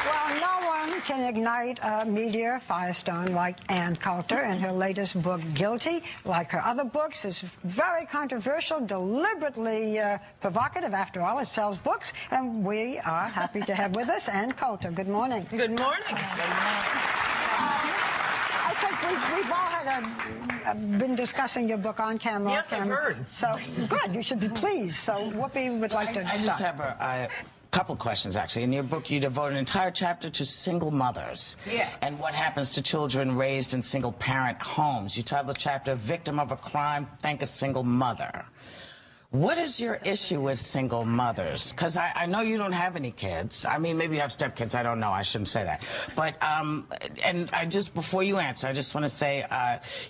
Well, no one can ignite a meteor firestone like Ann Coulter, and her latest book, Guilty, like her other books, is very controversial, deliberately provocative. After all, it sells books, and we are happy to have with us Ann Coulter. Good morning. Good morning. I think we've all been discussing your book on camera. Yes, I've heard. So, good. You should be pleased. So, Whoopi would like to I just have a couple questions, actually. In your book, you devote an entire chapter to single mothers. Yes. And what happens to children raised in single-parent homes. You title the chapter, Victim of a Crime, Thank a Single Mother. What is your issue with single mothers? Because I know you don't have any kids. I mean, maybe you have stepkids. I don't know. I shouldn't say that. But, and before you answer, I just want to say,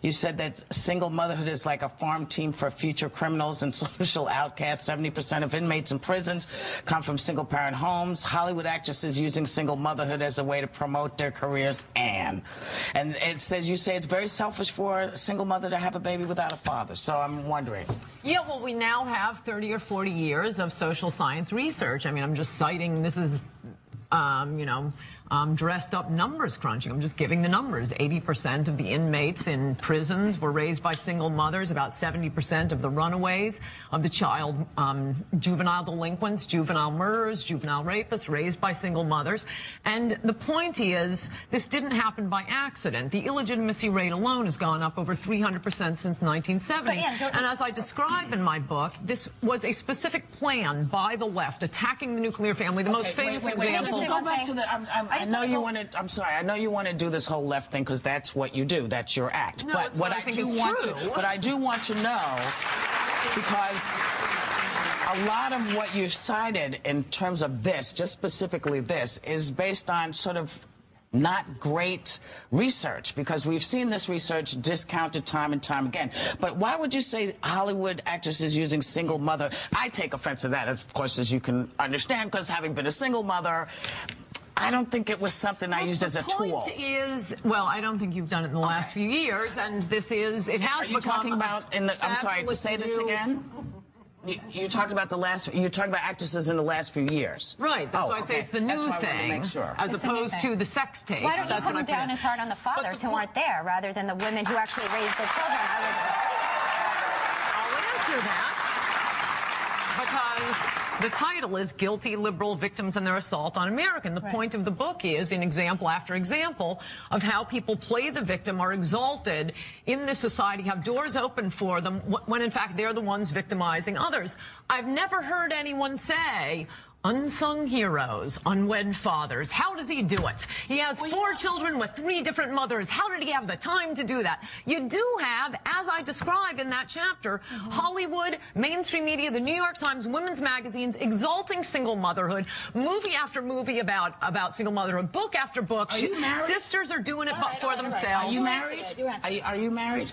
you said that single motherhood is like a farm team for future criminals and social outcasts. 70% of inmates in prisons come from single-parent homes. Hollywood actresses using single motherhood as a way to promote their careers, and it says, you say it's very selfish for a single mother to have a baby without a father. So I'm wondering. Yeah, well, we now have 30 or 40 years of social science research. I mean, I'm just citing, this is, you know, dressed up numbers crunching. I'm just giving the numbers. 80% of the inmates in prisons were raised by single mothers. About 70% of the runaways of the juvenile delinquents, juvenile murderers, juvenile rapists, raised by single mothers. And the point is, this didn't happen by accident. The illegitimacy rate alone has gone up over 300% since 1970. And as I describe in my book, this was a specific plan by the left, attacking the nuclear family. The most famous example. Go back to the. I know you want to. I'm sorry. I know you want to do this whole left thing because that's what you do. That's your act. No, but what I do want to know, because a lot of what you've cited in terms of this, just specifically this, is based on sort of not great research, because we've seen this research discounted time and time again. But why would you say Hollywood actresses using single mother? I take offense to that, of course, as you can understand, because having been a single mother, I don't think it was something I used as a tool. The point is, well, I don't think you've done it in the last few years, and this is, it has become. Are you talking about in the? I'm sorry, say this again. You talked about you talked about actresses in the last few years. Right. That's why I say it's the new thing, as opposed to the sex tapes. Why don't you come down as hard on the fathers who aren't there, rather than the women who actually raised their children? I'll answer that, because the title is Guilty Liberal Victims and Their Assault on America. The point of the book is, in example after example, of how people play the victim, are exalted in this society, have doors open for them, when in fact they're the ones victimizing others. I've never heard anyone say, unsung heroes, unwed fathers. How does he do it? He has 4 children with 3 different mothers. How did he have the time to do that? You do have, as I describe in that chapter, Hollywood, mainstream media, the New York Times, women's magazines exalting single motherhood, movie after movie about single motherhood, book after book. Are you married? Sisters are doing it for themselves. Are you married? Are you married?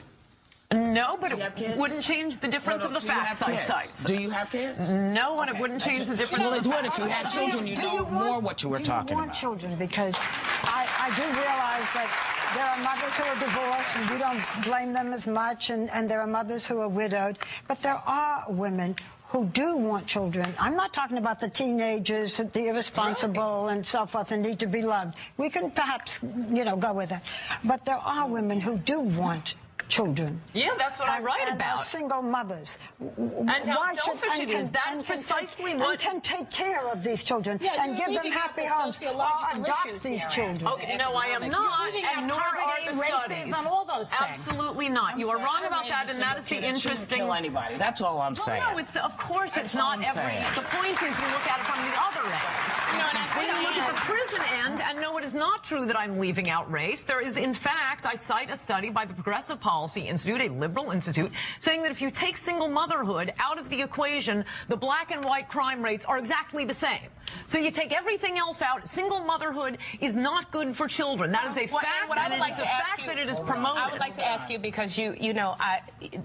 No, but it wouldn't change the difference of the facts I cite. Do you have kids? No, and it wouldn't change the difference of the facts. Well, it would if you had children. You know more what you were talking about. Do you want children? Because I do realize that there are mothers who are divorced, and we don't blame them as much, and there are mothers who are widowed. But there are women who do want children. I'm not talking about the teenagers, the irresponsible and so forth, and need to be loved. We can perhaps, you know, go with that. But there are women who do want children. Yeah, that's what I write about. And single mothers. And how selfish it is. That's precisely what... And can take care of these children and give them happy homes. Or adopt these children. Okay, no, I am not, and nor are the studies. On all those things. Absolutely not. You are wrong about that, and that is the interesting... Kill anybody. That's all I'm saying. No, it's of course it's not every... The point is you look at it from the other end. You know, and when you look at the prison end, and no, it is not true that I'm leaving out race. There is, in fact, I cite a study by the Progressive Policy Institute, a liberal institute, saying that if you take single motherhood out of the equation, the black and white crime rates are exactly the same. So you take everything else out. Single motherhood is not good for children. That is a fact, and it is a fact that it is promoted. I would like to ask you, because you know,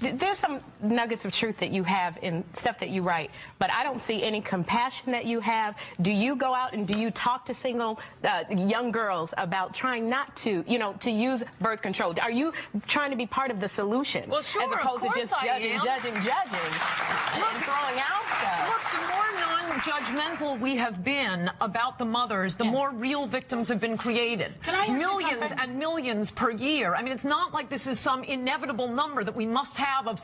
there's some nuggets of truth that you have in stuff that you write, but I don't see any compassion that you have. Do you go out and do you talk to single young girls about trying not to, you know, to use birth control? Are you trying to be part of the solution, well, sure, as opposed to just judging, and throwing out stuff? Look, the more judgmental we have been about the mothers, the more real victims have been created. Millions and millions per year. I mean, it's not like this is some inevitable number that we must have of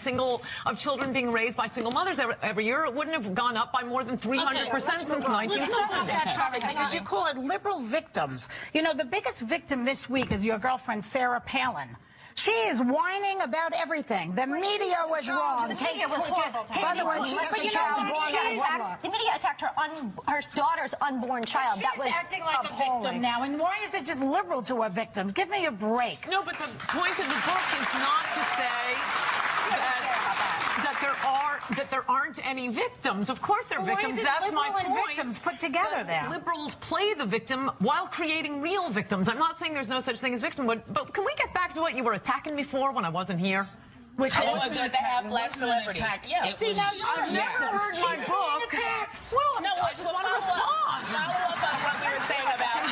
children being raised by single mothers every year. It wouldn't have gone up by more than 300% since 1970. Let's move off that topic because you call it liberal victims. You know, the biggest victim this week is your girlfriend, Sarah Palin. She is whining about everything. The media was wrong. The media was horrible to her. By the way, she has a child born the media attacked her daughter's unborn child. She's That was acting like appalling. a victim now. And why is it just liberal to her victims? Give me a break. No, but the point of the book is not to say that there aren't any victims. Of course there are victims. That's my point. And victims put together there. Liberals play the victim while creating real victims. I'm not saying there's no such thing as victim, but can we get back to what you were attacking me for when I wasn't here? Which is good to have black celebrities. Yeah. See, now I've never heard my book. Well, No, I just want to respond. Follow up on what we were saying about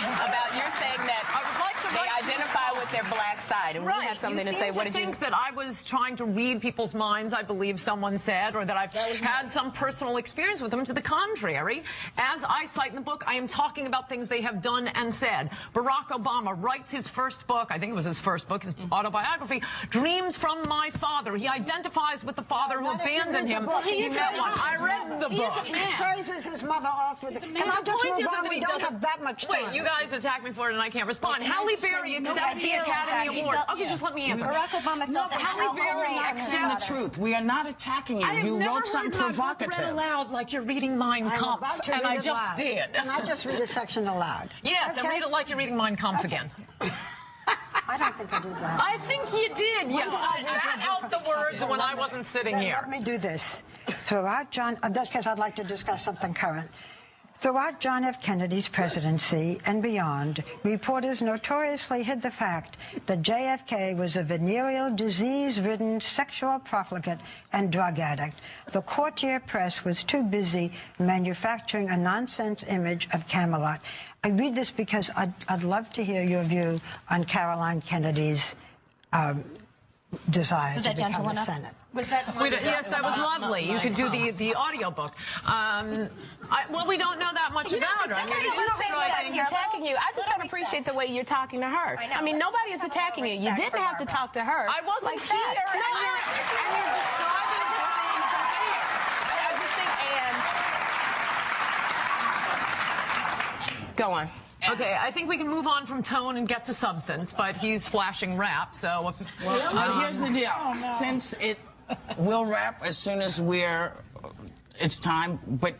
you're saying that I would like to they identify with their black side, and we had something to say. What did you think that I was trying to read people's minds? I believe someone said, or that I've had some personal experience with them. To the contrary, as I cite in the book, I am talking about things they have done and said. Barack Obama writes his first book. I think it was his first book, his autobiography, "Dreams from My Father." He identifies with the father who abandoned him. He met one. I read the book. He praises his mother off with it. Can I just move on? We don't have that much time. Wait, you guys attack me for it and I can't respond. Halle Berry accepts the Academy Award. Okay, just let me answer. Barack Obama felt that Halle Berry accepts The truth. We are not attacking you. You wrote something provocative. Read aloud like you're reading Mein Kampf, and I just did. Can I just read a section aloud? Yes, and read it like you're reading Mein Kampf again. I don't think I did that. I think you did. You spat out the words when I wasn't sitting here. Let me do this. Throughout that's because I'd like to discuss something current. Throughout John F. Kennedy's presidency and beyond, reporters notoriously hid the fact that JFK was a venereal, disease-ridden sexual profligate and drug addict. The courtier press was too busy manufacturing a nonsense image of Camelot. I read this because I'd love to hear your view on Caroline Kennedy's desire to become the Senate. Was that yes, that was lovely. You could do the audio book. Well, we don't know that much about her. I mean, it is striking. attacking you. I just don't appreciate the way you're talking to her. I mean, nobody is attacking you. You didn't have to talk to her. I wasn't here, and you're describing I just think, and go on. Okay, I think we can move on from tone and get to substance, but he's flashing rap, so... Well, here's the deal. Since we'll wrap as soon as it's time, but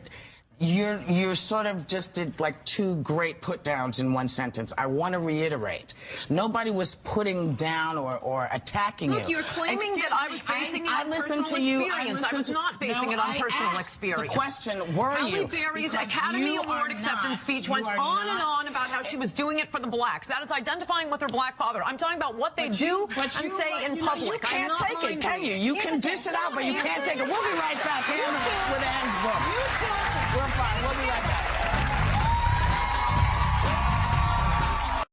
you sort of just did like two great put-downs in one sentence. I want to reiterate. Nobody was putting down or attacking you. Look, you're claiming that I was basing it on personal experience. I was not basing it on personal experience. The question, were you? Halle Berry's Academy Award acceptance speech went on and on about how she was doing it for the blacks. That is identifying with her black father. I'm talking about what they do and say in public. You can't take it, can you? You can dish it out, but you can't take it. We'll be right back here with Anne's book. We're fine. We'll be right back.